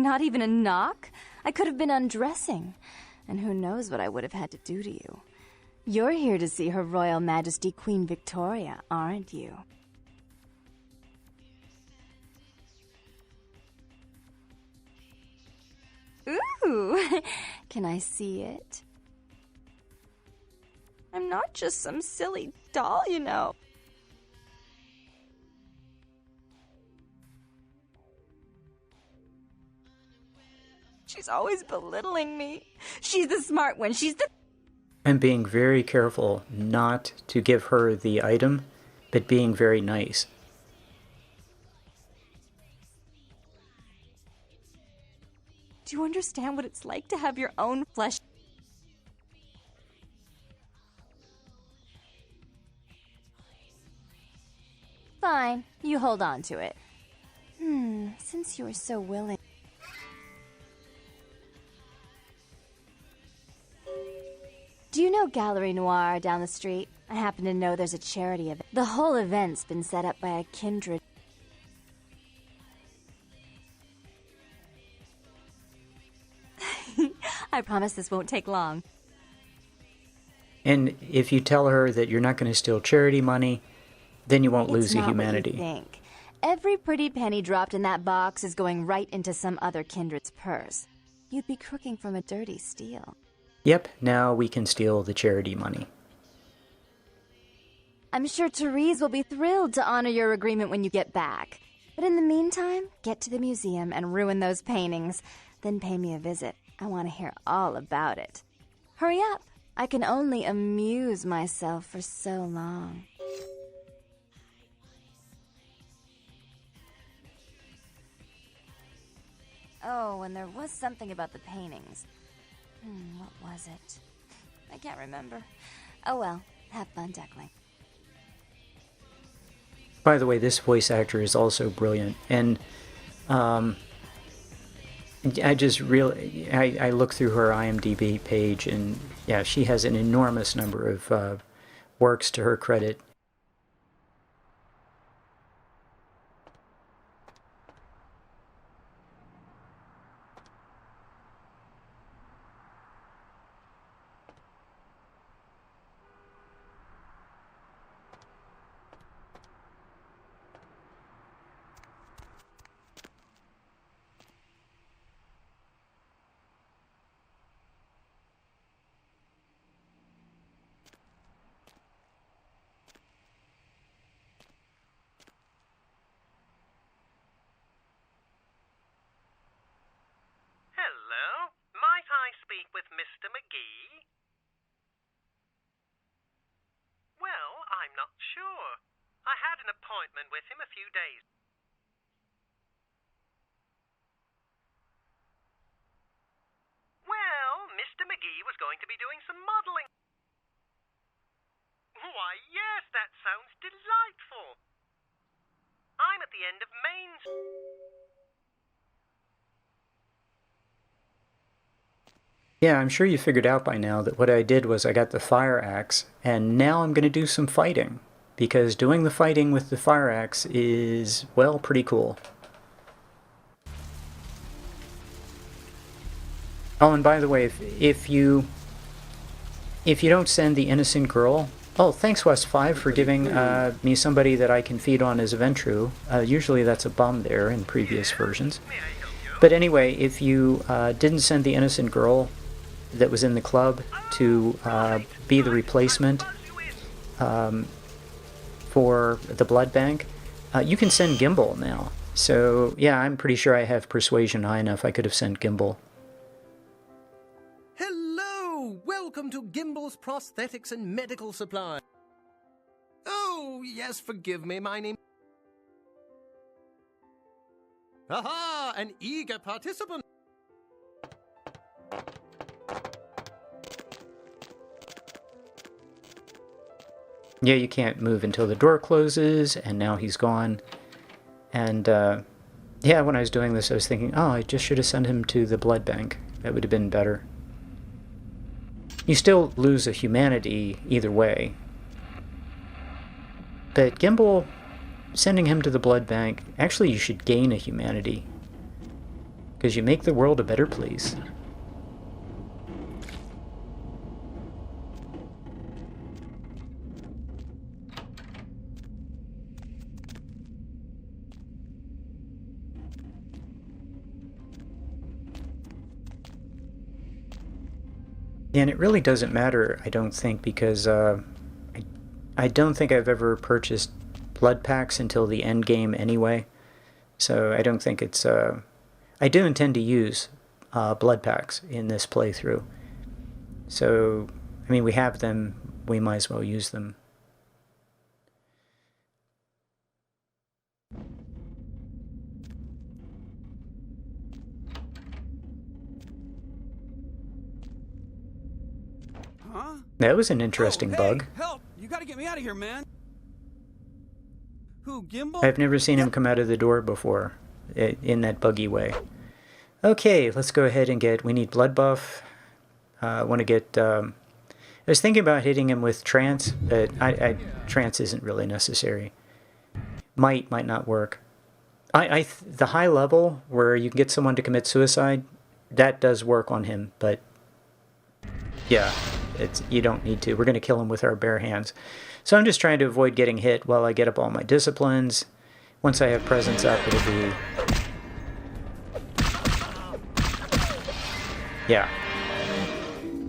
Not even a knock? I could have been undressing. And who knows what I would have had to do to you. You're here to see Her Royal Majesty Queen Victoria, aren't you? Ooh, can I see it? I'm not just some silly doll, you know. She's always belittling me. She's the smart one. She's the... I'm being very careful not to give her the item, but being very nice. Do you understand what it's like to have your own flesh? Fine, you hold on to it. Since you are so willing. Do you know Gallery Noir down the street? I happen to know there's a charity event. The whole event's been set up by a kindred. I promise this won't take long. And if you tell her that you're not going to steal charity money, then you won't lose the humanity. What you think. Every pretty penny dropped in that box is going right into some other kindred's purse. You'd be crooking from a dirty steal. Yep, now we can steal the charity money. I'm sure Therese will be thrilled to honor your agreement when you get back. But in the meantime, get to the museum and ruin those paintings. Then pay me a visit. I want to hear all about it. Hurry up. I can only amuse myself for so long. Oh, and there was something about the paintings. What was it? I can't remember. Oh well, have fun duckling. By the way, this voice actor is also brilliant, and I just really, I look through her IMDb page, and yeah, she has an enormous number of works to her credit. Hello, might I speak with Mr. McGee? Well, I'm not sure. I had an appointment with him a few days. Well, Mr. McGee was going to be doing some modeling. Why, yes, that sounds delightful. I'm at the end of Main Street. Yeah, I'm sure you figured out by now that what I did was I got the fire axe, and now I'm going to do some fighting, because doing the fighting with the fire axe is, well, pretty cool. Oh, and by the way, if you don't send the innocent girl... Oh, thanks, West5, for giving me somebody that I can feed on as a Ventrue. Usually that's a bum there in previous versions. But anyway, if you didn't send the innocent girl that was in the club to be the replacement for the blood bank, you can send Gimble now. So, yeah, I'm pretty sure I have persuasion high enough I could have sent Gimble. Hello! Welcome to Gimble's Prosthetics and Medical Supply. Oh, yes, forgive me, my name... Aha! An eager participant! Yeah, you can't move until the door closes, and now he's gone. And, yeah, when I was doing this, I was thinking, oh, I just should have sent him to the blood bank. That would have been better. You still lose a humanity either way. But Gimble, sending him to the blood bank, actually you should gain a humanity. because you make the world a better place. And it really doesn't matter, I don't think, because I don't think I've ever purchased blood packs until the end game anyway. So I don't think it's... I do intend to use blood packs in this playthrough. So, I mean, we have them, we might as well use them. Huh? That was an interesting bug. Help! You gotta get me out of here, man! Who, Gimble? I've never seen him come out of the door before, in that buggy way. Okay, let's go ahead and get... We need blood buff. I want to get... I was thinking about hitting him with trance, but trance isn't really necessary. Might not work. The high level, where you can get someone to commit suicide, that does work on him, but... Yeah, you don't need to. We're going to kill him with our bare hands. So I'm just trying to avoid getting hit while I get up all my disciplines. Once I have presence up, it'll be... Yeah.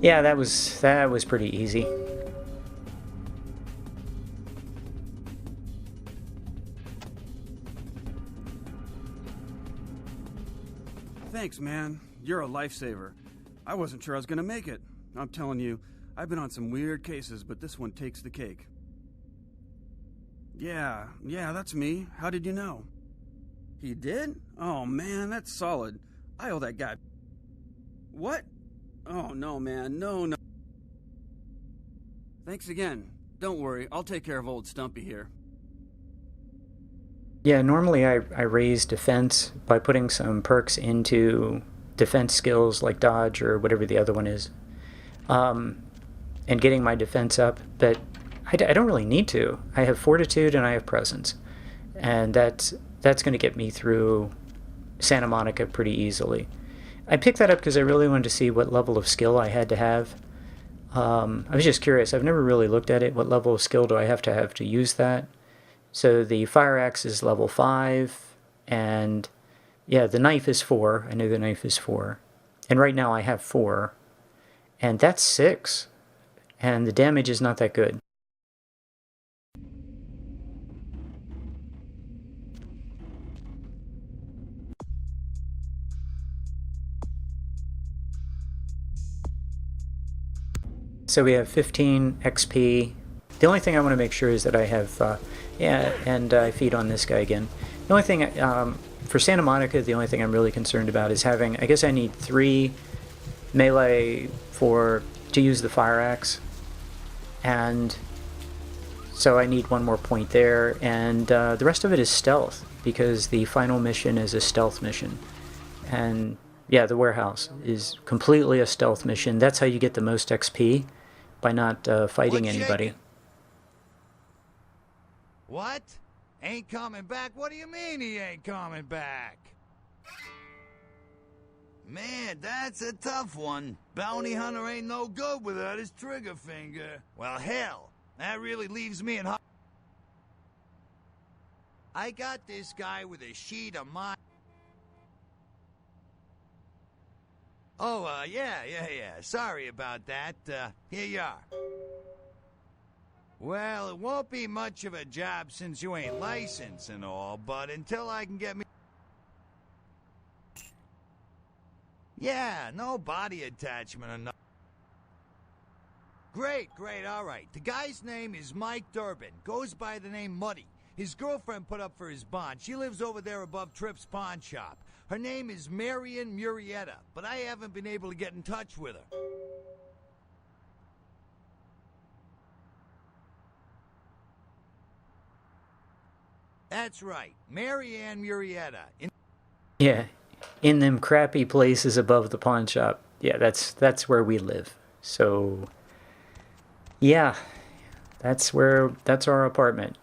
Yeah, that was pretty easy. Thanks, man. You're a lifesaver. I wasn't sure I was gonna make it. I'm telling you, I've been on some weird cases, but this one takes the cake. Yeah, that's me. How did you know? He did? Oh, man, that's solid. I owe that guy... What? Oh, no, man, no. Thanks again. Don't worry, I'll take care of old Stumpy here. Yeah, normally I raise defense by putting some perks into defense skills like dodge or whatever the other one is. And getting my defense up, but I don't really need to. I have fortitude and I have presence, and that's going to get me through Santa Monica pretty easily. I picked that up because I really wanted to see what level of skill I had to have. I was just curious. I've never really looked at it. What level of skill do I have to use that? So the fire axe is level 5, and yeah, the knife is 4. I know the knife is 4, and right now I have 4. And that's 6. And the damage is not that good. So we have 15 XP. The only thing I want to make sure is that I have... I feed on this guy again. The only thing... for Santa Monica, the only thing I'm really concerned about is having... I guess I need 3 melee to use the fire axe, and so I need 1 more point there, and the rest of it is stealth, because the final mission is a stealth mission. And yeah, the warehouse is completely a stealth mission. That's how you get the most XP, by not fighting anybody. What? Ain't coming back? What do you mean he ain't coming back? Man, that's a tough one. Bounty hunter ain't no good without his trigger finger. Well, hell, that really leaves me in hot... I got this guy with a sheet of my... Oh, yeah. Sorry about that. Here you are. Well, it won't be much of a job since you ain't licensed and all, but until I can get me... Yeah, no body attachment or no... Great, all right. The guy's name is Mike Durbin. Goes by the name Muddy. His girlfriend put up for his bond. She lives over there above Tripp's pawn shop. Her name is Marion Murrieta, but I haven't been able to get in touch with her. That's right, Marianne Murrieta. Yeah, in them crappy places above the pawn shop. Yeah, that's where we live. So, yeah, that's our apartment.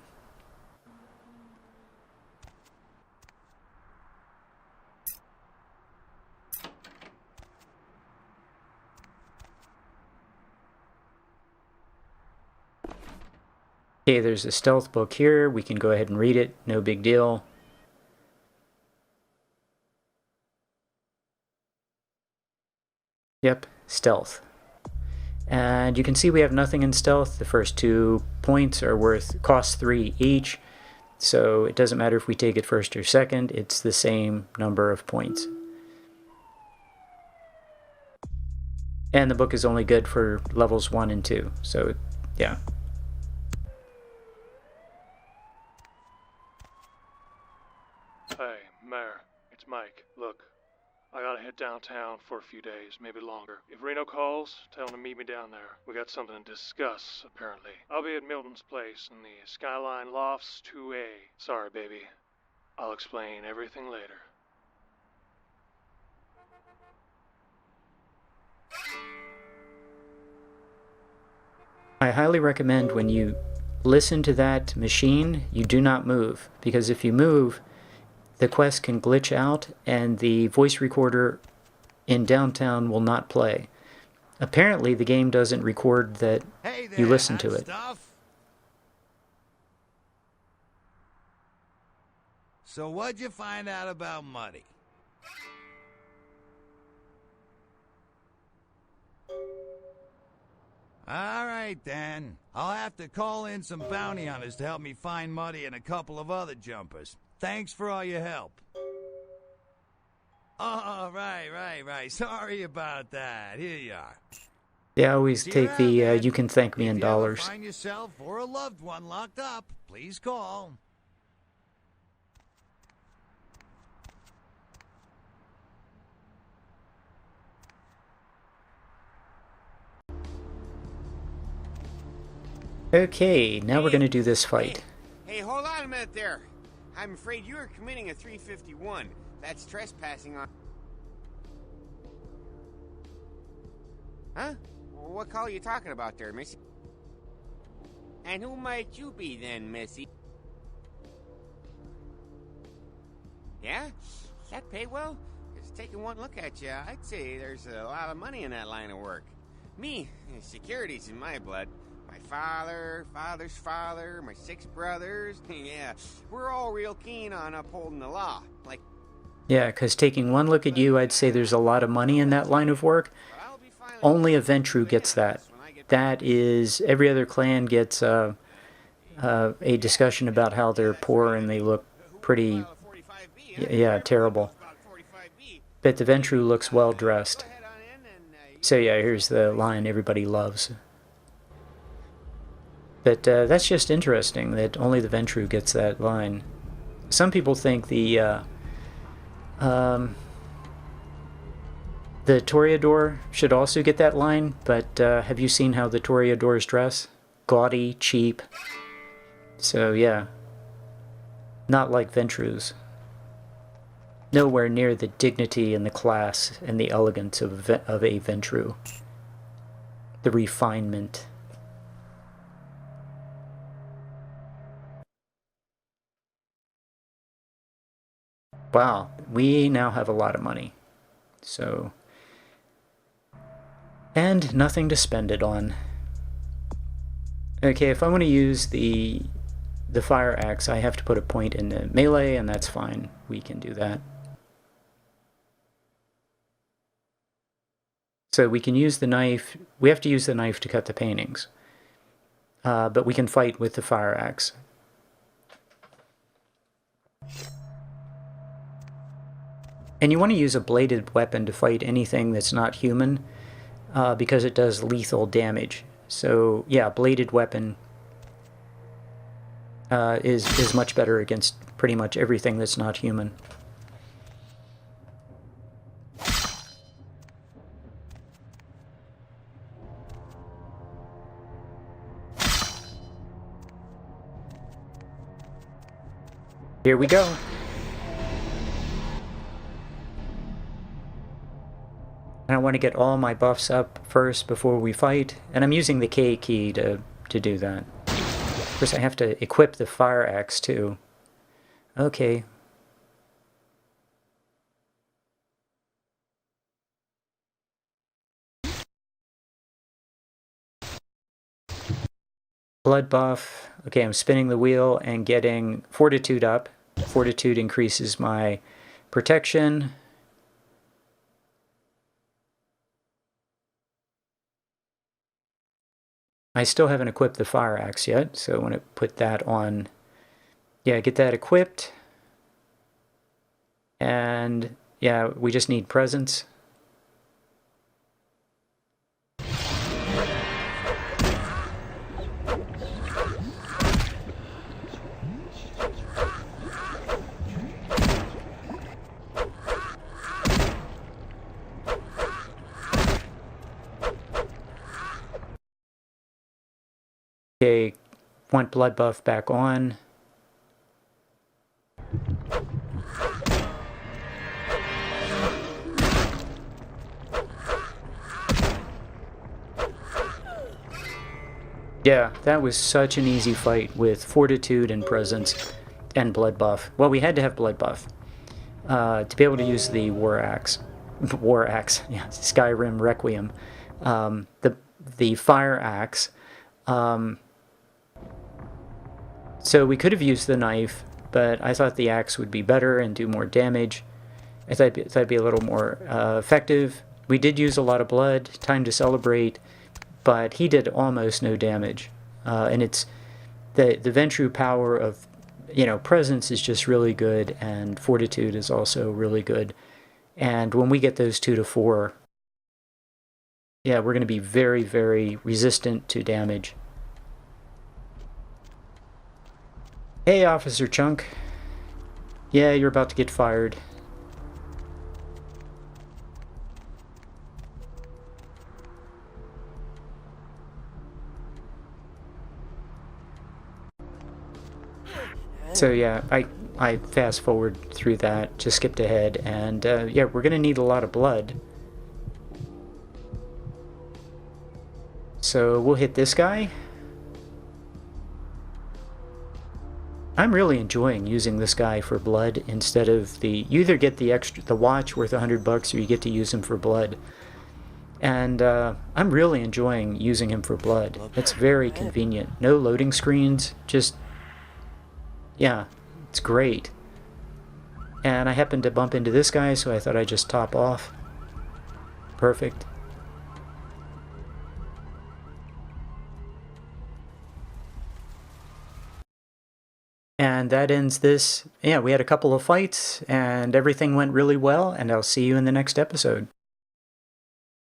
Okay, there's a stealth book here. We can go ahead and read it. No big deal. Yep, stealth. And you can see we have nothing in stealth. The first 2 points are cost 3 each. So it doesn't matter if we take it first or second. It's the same number of points. And the book is only good for levels 1 and 2. So, yeah. Hey, Mayor, it's Mike. Look, I gotta head downtown for a few days, maybe longer. If Reno calls, tell him to meet me down there. We got something to discuss, apparently. I'll be at Milton's place in the Skyline Lofts 2A. Sorry, baby. I'll explain everything later. I highly recommend when you listen to that machine, you do not move. Because if you move, the quest can glitch out and the voice recorder in downtown will not play. Apparently the game doesn't record that you listen to it. Stuff. So what'd you find out about Muddy? All right, then. I'll have to call in some bounty hunters to help me find Muddy and a couple of other jumpers. Thanks for all your help. Oh, right. Sorry about that. Here you are. They always take the you can thank me in dollars. If you ever find yourself or a loved one locked up, please call. Okay, now we're going to do this fight. Hey, hold on a minute there. I'm afraid you are committing a 351. That's trespassing on... Huh? What call are you talking about there, Missy? And who might you be then, Missy? Yeah? That pay well? Just taking one look at you, I'd say there's a lot of money in that line of work. Me, security's in my blood. My father's father, my 6 brothers. Yeah, we're all real keen on upholding the law. Like, yeah, because taking one look at you, I'd say there's a lot of money in that line of work. Only a Ventrue gets that. That is, every other clan gets a discussion about how they're poor and they look pretty, yeah, terrible. But the Ventrue looks well dressed. So yeah, here's the line everybody loves. But that's just interesting that only the Ventrue gets that line. Some people think the Toreador should also get that line, but have you seen how the Toreadors dress? Gaudy, cheap. So yeah, not like Ventrues. Nowhere near the dignity and the class and the elegance of a Ventrue. The refinement. Wow, we now have a lot of money. So, and nothing to spend it on. Okay, if I want to use the fire axe, I have to put a point in the melee, and that's fine. We can do that. So we can use the knife. We have to use the knife to cut the paintings. But we can fight with the fire axe. And you want to use a bladed weapon to fight anything that's not human, because it does lethal damage. So yeah, bladed weapon is much better against pretty much everything that's not human. Here we go. And I want to get all my buffs up first before we fight, and I'm using the K key to do that. Of course, I have to equip the fire axe too. Okay. Blood buff. Okay, I'm spinning the wheel and getting Fortitude up. Fortitude increases my protection. I still haven't equipped the fire axe yet, so I want to put that on. Yeah, get that equipped. And yeah, we just need presence. Okay, want blood buff back on. Yeah, that was such an easy fight with Fortitude and Presence and blood buff. Well, we had to have blood buff to be able to use the War Axe. War Axe, yeah, Skyrim Requiem. The Fire Axe. So we could have used the knife, but I thought the axe would be better and do more damage. I thought it'd be a little more effective. We did use a lot of blood, time to celebrate, but he did almost no damage. And it's the Ventrue power of, presence is just really good, and fortitude is also really good. And when we get those 2 to 4, yeah, we're going to be very, very resistant to damage. Hey, Officer Chunk. Yeah, you're about to get fired. So yeah, I fast forward through that, just skipped ahead, and yeah, we're gonna need a lot of blood. So we'll hit this guy. I'm really enjoying using this guy for blood instead of you either get the watch worth $100 or you get to use him for blood. And I'm really enjoying using him for blood. It's very convenient. No loading screens, just, yeah, it's great. And I happened to bump into this guy, so I thought I'd just top off. Perfect. And that ends this. Yeah, we had a couple of fights, and everything went really well, and I'll see you in the next episode.